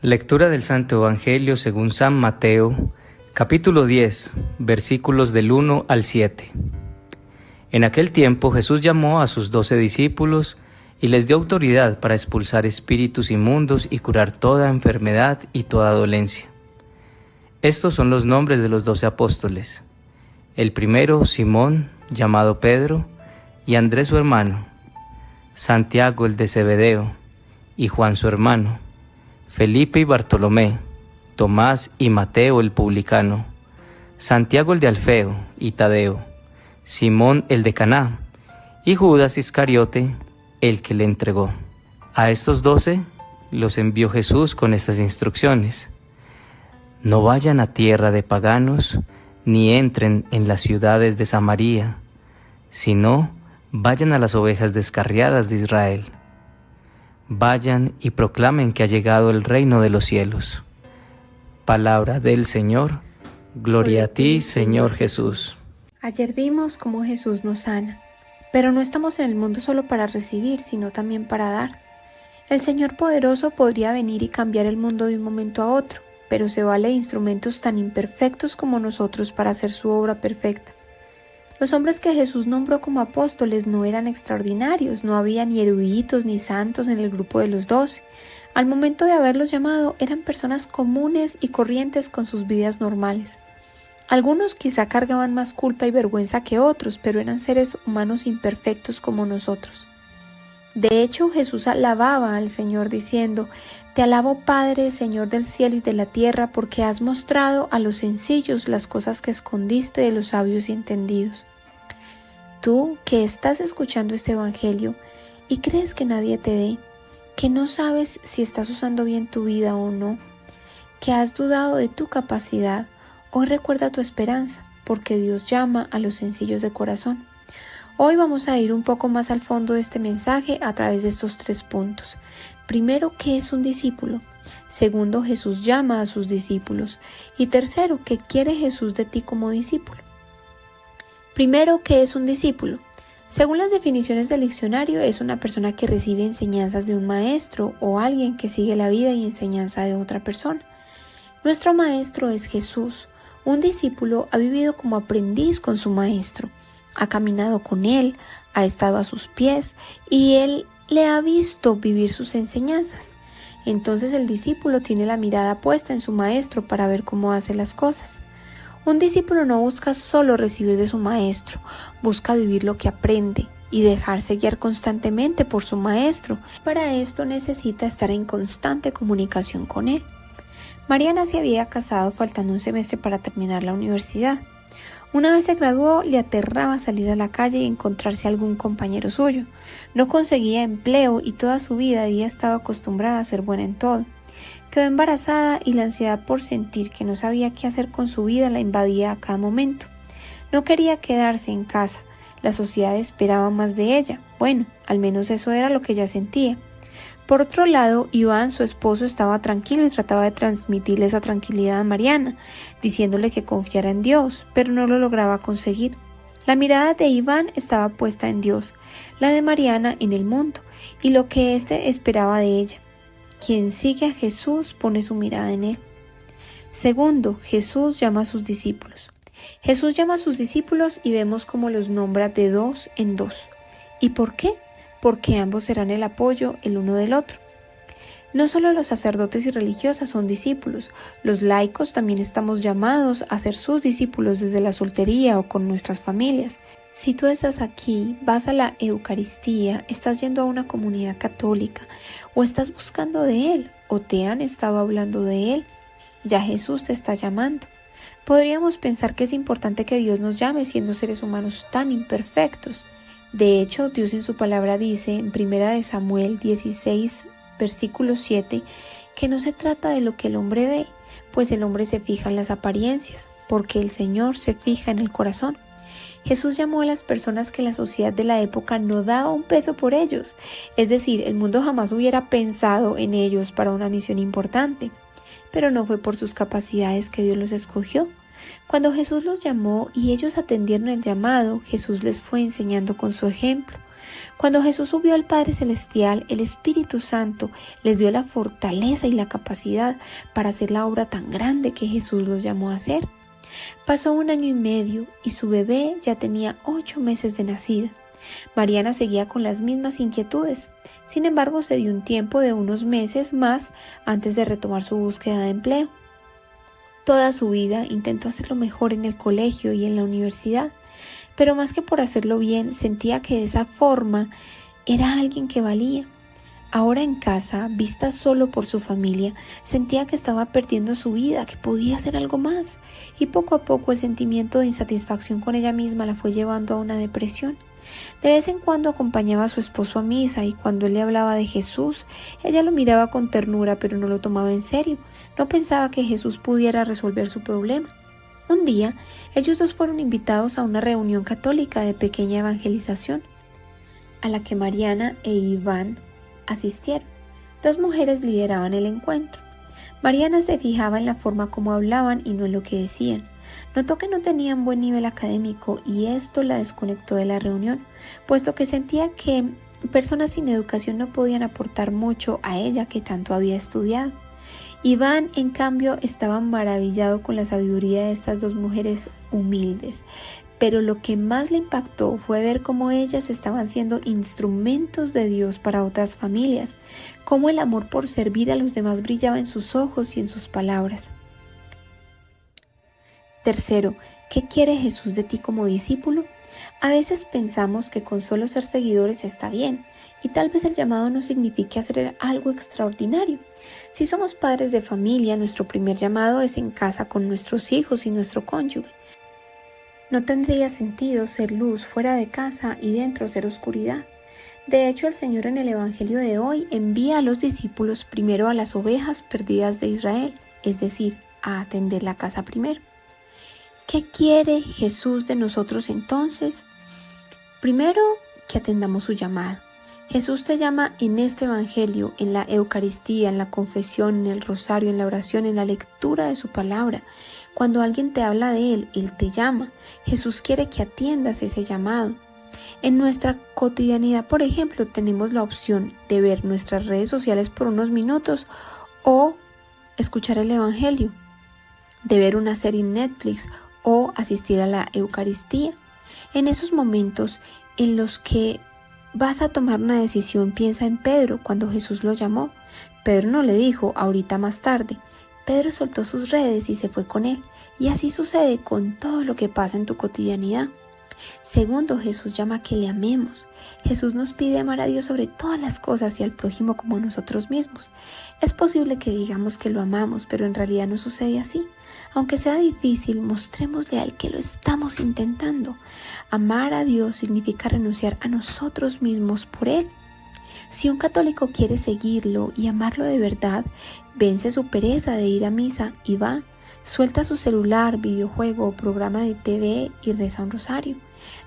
Lectura del Santo Evangelio según San Mateo, capítulo 10, versículos del 1 al 7. En aquel tiempo Jesús llamó a sus 12 discípulos y les dio autoridad para expulsar espíritus inmundos y curar toda enfermedad y toda dolencia. Estos son los nombres de los 12 apóstoles. El primero, Simón, llamado Pedro, y Andrés su hermano, Santiago el de Zebedeo, y Juan su hermano, Felipe y Bartolomé, Tomás y Mateo el publicano, Santiago el de Alfeo y Tadeo, Simón el de Caná, y Judas Iscariote, el que le entregó. A estos 12 los envió Jesús con estas instrucciones: no vayan a tierra de paganos, ni entren en las ciudades de Samaria, sino vayan a las ovejas descarriadas de Israel. Vayan y proclamen que ha llegado el reino de los cielos. Palabra del Señor. Gloria a ti, Señor Jesús. Ayer vimos cómo Jesús nos sana, pero no estamos en el mundo solo para recibir, sino también para dar. El Señor poderoso podría venir y cambiar el mundo de un momento a otro, pero se vale de instrumentos tan imperfectos como nosotros para hacer su obra perfecta. Los hombres que Jesús nombró como apóstoles no eran extraordinarios, no había ni eruditos ni santos en el grupo de los 12. Al momento de haberlos llamado, eran personas comunes y corrientes con sus vidas normales. Algunos quizá cargaban más culpa y vergüenza que otros, pero eran seres humanos imperfectos como nosotros. De hecho, Jesús alababa al Señor diciendo: Te alabo, Padre, Señor del cielo y de la tierra, porque has mostrado a los sencillos las cosas que escondiste de los sabios y entendidos. Tú que estás escuchando este Evangelio y crees que nadie te ve, que no sabes si estás usando bien tu vida o no, que has dudado de tu capacidad, hoy recuerda tu esperanza, porque Dios llama a los sencillos de corazón. Hoy vamos a ir un poco más al fondo de este mensaje a través de estos 3 puntos. Primero, ¿qué es un discípulo? Segundo, Jesús llama a sus discípulos. Y tercero, ¿qué quiere Jesús de ti como discípulo? Primero, ¿qué es un discípulo? Según las definiciones del diccionario, es una persona que recibe enseñanzas de un maestro o alguien que sigue la vida y enseñanza de otra persona. Nuestro maestro es Jesús. Un discípulo ha vivido como aprendiz con su maestro. Ha caminado con él, ha estado a sus pies y él le ha visto vivir sus enseñanzas. Entonces el discípulo tiene la mirada puesta en su maestro para ver cómo hace las cosas. Un discípulo no busca solo recibir de su maestro, busca vivir lo que aprende y dejarse guiar constantemente por su maestro. Para esto necesita estar en constante comunicación con él. Mariana se había casado faltando un semestre para terminar la universidad. Una vez se graduó, le aterraba salir a la calle y encontrarse algún compañero suyo. No conseguía empleo y toda su vida había estado acostumbrada a ser buena en todo. Quedó embarazada y la ansiedad por sentir que no sabía qué hacer con su vida la invadía a cada momento. No quería quedarse en casa. La sociedad esperaba más de ella. Bueno, al menos eso era lo que ella sentía. Por otro lado, Iván, su esposo, estaba tranquilo y trataba de transmitirle esa tranquilidad a Mariana, diciéndole que confiara en Dios, pero no lo lograba conseguir. La mirada de Iván estaba puesta en Dios, la de Mariana en el mundo, y lo que éste esperaba de ella. Quien sigue a Jesús pone su mirada en él. Segundo, Jesús llama a sus discípulos. Jesús llama a sus discípulos y vemos cómo los nombra de 2 en 2. ¿Y por qué? Porque ambos serán el apoyo el uno del otro. No solo los sacerdotes y religiosas son discípulos, los laicos también estamos llamados a ser sus discípulos desde la soltería o con nuestras familias. Si tú estás aquí, vas a la Eucaristía, estás yendo a una comunidad católica o estás buscando de Él o te han estado hablando de Él, ya Jesús te está llamando. Podríamos pensar que es importante que Dios nos llame siendo seres humanos tan imperfectos. De hecho, Dios en su palabra dice en 1 Samuel 16, versículo 7, que no se trata de lo que el hombre ve, pues el hombre se fija en las apariencias, porque el Señor se fija en el corazón. Jesús llamó a las personas que la sociedad de la época no daba un peso por ellos, es decir, el mundo jamás hubiera pensado en ellos para una misión importante, pero no fue por sus capacidades que Dios los escogió. Cuando Jesús los llamó y ellos atendieron el llamado, Jesús les fue enseñando con su ejemplo. Cuando Jesús subió al Padre Celestial, el Espíritu Santo les dio la fortaleza y la capacidad para hacer la obra tan grande que Jesús los llamó a hacer. Pasó 1 año y medio y su bebé ya tenía 8 meses de nacida. Mariana seguía con las mismas inquietudes. Sin embargo, se dio un tiempo de unos meses más antes de retomar su búsqueda de empleo. Toda su vida intentó hacerlo mejor en el colegio y en la universidad, pero más que por hacerlo bien, sentía que de esa forma era alguien que valía. Ahora en casa, vista solo por su familia, sentía que estaba perdiendo su vida, que podía hacer algo más, y poco a poco el sentimiento de insatisfacción con ella misma la fue llevando a una depresión. De vez en cuando acompañaba a su esposo a misa y cuando él le hablaba de Jesús, ella lo miraba con ternura pero no lo tomaba en serio. No pensaba que Jesús pudiera resolver su problema. Un día, ellos dos fueron invitados a una reunión católica de pequeña evangelización, a la que Mariana e Iván asistieron. 2 mujeres lideraban el encuentro. Mariana se fijaba en la forma como hablaban y no en lo que decían. Notó que no tenían buen nivel académico y esto la desconectó de la reunión, puesto que sentía que personas sin educación no podían aportar mucho a ella que tanto había estudiado. Iván, en cambio, estaba maravillado con la sabiduría de estas 2 mujeres humildes, pero lo que más le impactó fue ver cómo ellas estaban siendo instrumentos de Dios para otras familias, cómo el amor por servir a los demás brillaba en sus ojos y en sus palabras. Tercero, ¿qué quiere Jesús de ti como discípulo? A veces pensamos que con solo ser seguidores está bien, y tal vez el llamado no signifique hacer algo extraordinario. Si somos padres de familia, nuestro primer llamado es en casa con nuestros hijos y nuestro cónyuge. No tendría sentido ser luz fuera de casa y dentro ser oscuridad. De hecho, el Señor en el Evangelio de hoy envía a los discípulos primero a las ovejas perdidas de Israel, es decir, a atender la casa primero. ¿Qué quiere Jesús de nosotros entonces? Primero, que atendamos su llamado. Jesús te llama en este Evangelio, en la Eucaristía, en la confesión, en el rosario, en la oración, en la lectura de su palabra. Cuando alguien te habla de Él, Él te llama. Jesús quiere que atiendas ese llamado. En nuestra cotidianidad, por ejemplo, tenemos la opción de ver nuestras redes sociales por unos minutos o escuchar el Evangelio, de ver una serie en Netflix o asistir a la Eucaristía. En esos momentos en los que vas a tomar una decisión, piensa en Pedro cuando Jesús lo llamó. Pedro no le dijo ahorita más tarde. Pedro soltó sus redes y se fue con él. Y así sucede con todo lo que pasa en tu cotidianidad. Segundo, Jesús llama a que le amemos. Jesús nos pide amar a Dios sobre todas las cosas y al prójimo como a nosotros mismos. Es posible que digamos que lo amamos, pero en realidad no sucede así. Aunque sea difícil, mostrémosle a Él que lo estamos intentando. Amar a Dios significa renunciar a nosotros mismos por Él. Si un católico quiere seguirlo y amarlo de verdad, vence su pereza de ir a misa y va. Suelta su celular, videojuego o programa de TV y reza un rosario.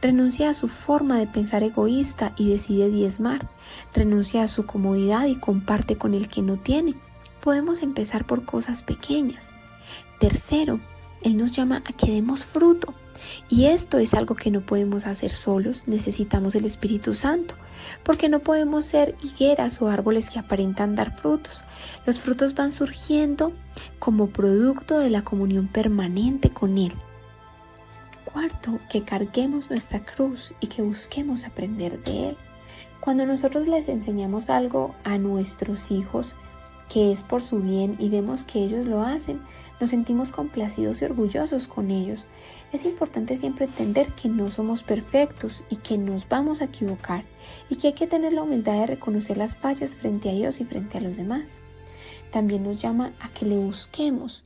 Renuncia a su forma de pensar egoísta y decide diezmar. Renuncia a su comodidad y comparte con el que no tiene. Podemos empezar por cosas pequeñas. Tercero, Él nos llama a que demos fruto. Y esto es algo que no podemos hacer solos, necesitamos el Espíritu Santo, porque no podemos ser higueras o árboles que aparentan dar frutos. Los frutos van surgiendo como producto de la comunión permanente con Él. Cuarto, que carguemos nuestra cruz y que busquemos aprender de Él. Cuando nosotros les enseñamos algo a nuestros hijos, que es por su bien y vemos que ellos lo hacen, nos sentimos complacidos y orgullosos con ellos. Es importante siempre entender que no somos perfectos y que nos vamos a equivocar y que hay que tener la humildad de reconocer las fallas frente a Dios y frente a los demás. También nos llama a que le busquemos.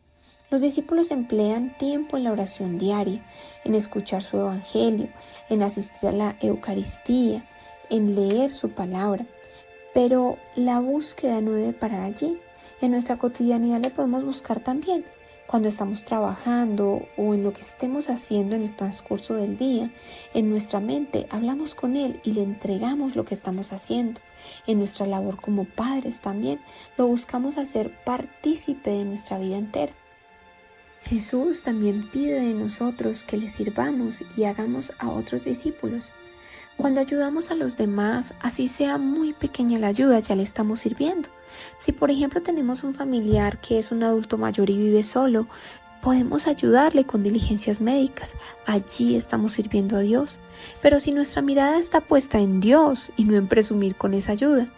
Los discípulos emplean tiempo en la oración diaria, en escuchar su evangelio, en asistir a la Eucaristía, en leer su palabra. Pero la búsqueda no debe parar allí. En nuestra cotidianidad le podemos buscar también. Cuando estamos trabajando o en lo que estemos haciendo en el transcurso del día, en nuestra mente hablamos con Él y le entregamos lo que estamos haciendo. En nuestra labor como padres también lo buscamos hacer partícipe de nuestra vida entera. Jesús también pide de nosotros que le sirvamos y hagamos a otros discípulos. Cuando ayudamos a los demás, así sea muy pequeña la ayuda, ya le estamos sirviendo. Si por ejemplo tenemos un familiar que es un adulto mayor y vive solo, podemos ayudarle con diligencias médicas. Allí estamos sirviendo a Dios. Pero si nuestra mirada está puesta en Dios y no en presumir con esa ayuda,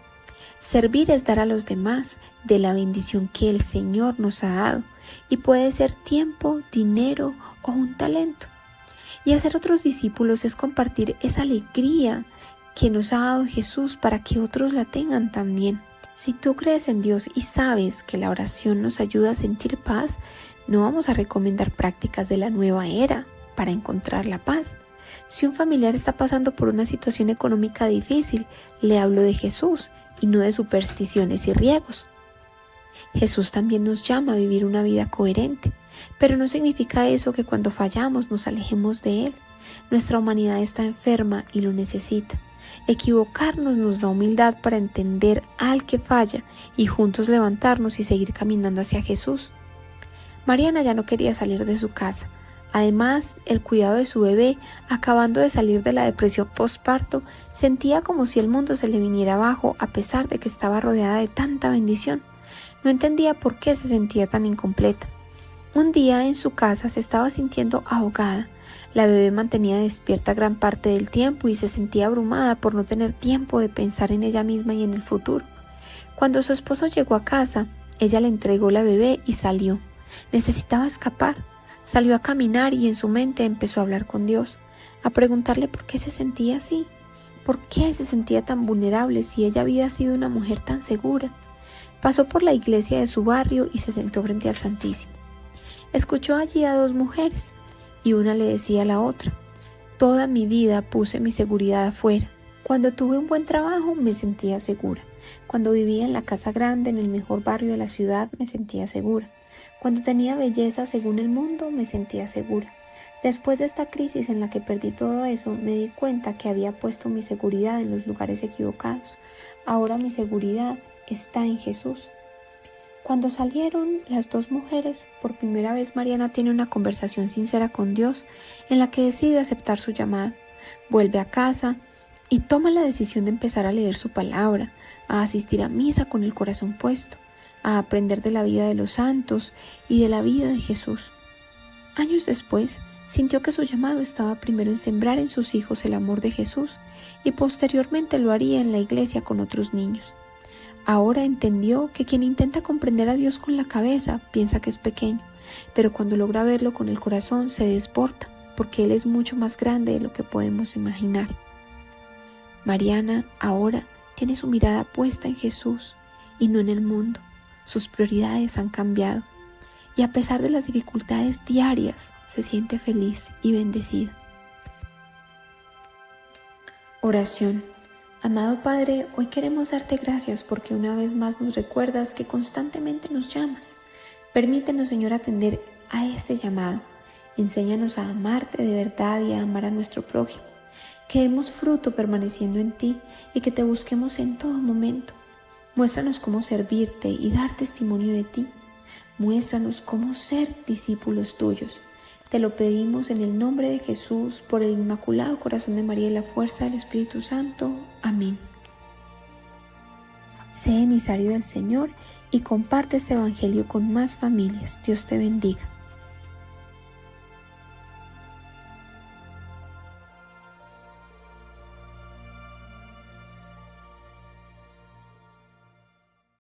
servir es dar a los demás de la bendición que el Señor nos ha dado, y puede ser tiempo, dinero o un talento. Y hacer otros discípulos es compartir esa alegría que nos ha dado Jesús para que otros la tengan también. Si tú crees en Dios y sabes que la oración nos ayuda a sentir paz, no vamos a recomendar prácticas de la nueva era para encontrar la paz. Si un familiar está pasando por una situación económica difícil, le hablo de Jesús y no de supersticiones y riegos. Jesús también nos llama a vivir una vida coherente, pero no significa eso que cuando fallamos nos alejemos de Él. Nuestra humanidad está enferma y lo necesita. Equivocarnos nos da humildad para entender al que falla y juntos levantarnos y seguir caminando hacia Jesús. Mariana ya no quería salir de su casa. Además, el cuidado de su bebé, acabando de salir de la depresión postparto, sentía como si el mundo se le viniera abajo a pesar de que estaba rodeada de tanta bendición. No entendía por qué se sentía tan incompleta. Un día en su casa se estaba sintiendo ahogada. La bebé mantenía despierta gran parte del tiempo y se sentía abrumada por no tener tiempo de pensar en ella misma y en el futuro. Cuando su esposo llegó a casa, ella le entregó la bebé y salió. Necesitaba escapar. Salió a caminar y en su mente empezó a hablar con Dios, a preguntarle por qué se sentía así, por qué se sentía tan vulnerable si ella había sido una mujer tan segura. Pasó por la iglesia de su barrio y se sentó frente al Santísimo. Escuchó allí a dos mujeres y una le decía a la otra: toda mi vida puse mi seguridad afuera. Cuando tuve un buen trabajo me sentía segura. Cuando vivía en la casa grande en el mejor barrio de la ciudad me sentía segura. Cuando tenía belleza según el mundo me sentía segura. Después de esta crisis en la que perdí todo eso, me di cuenta que había puesto mi seguridad en los lugares equivocados. Ahora mi seguridad está en Jesús. Cuando salieron las dos mujeres, por primera vez Mariana tiene una conversación sincera con Dios en la que decide aceptar su llamado. Vuelve a casa y toma la decisión de empezar a leer su palabra, a asistir a misa con el corazón puesto, a aprender de la vida de los santos y de la vida de Jesús. Años después, sintió que su llamado estaba primero en sembrar en sus hijos el amor de Jesús y posteriormente lo haría en la iglesia con otros niños. Ahora entendió que quien intenta comprender a Dios con la cabeza piensa que es pequeño, pero cuando logra verlo con el corazón se desborda, porque Él es mucho más grande de lo que podemos imaginar. Mariana ahora tiene su mirada puesta en Jesús y no en el mundo. Sus prioridades han cambiado y a pesar de las dificultades diarias se siente feliz y bendecida. Oración. Amado Padre, hoy queremos darte gracias porque una vez más nos recuerdas que constantemente nos llamas. Permítenos, Señor, atender a este llamado. Enséñanos a amarte de verdad y a amar a nuestro prójimo. Que demos fruto permaneciendo en ti y que te busquemos en todo momento. Muéstranos cómo servirte y dar testimonio de ti. Muéstranos cómo ser discípulos tuyos. Te lo pedimos en el nombre de Jesús, por el Inmaculado Corazón de María y la fuerza del Espíritu Santo. Amén. Sé emisario del Señor y comparte este Evangelio con más familias. Dios te bendiga.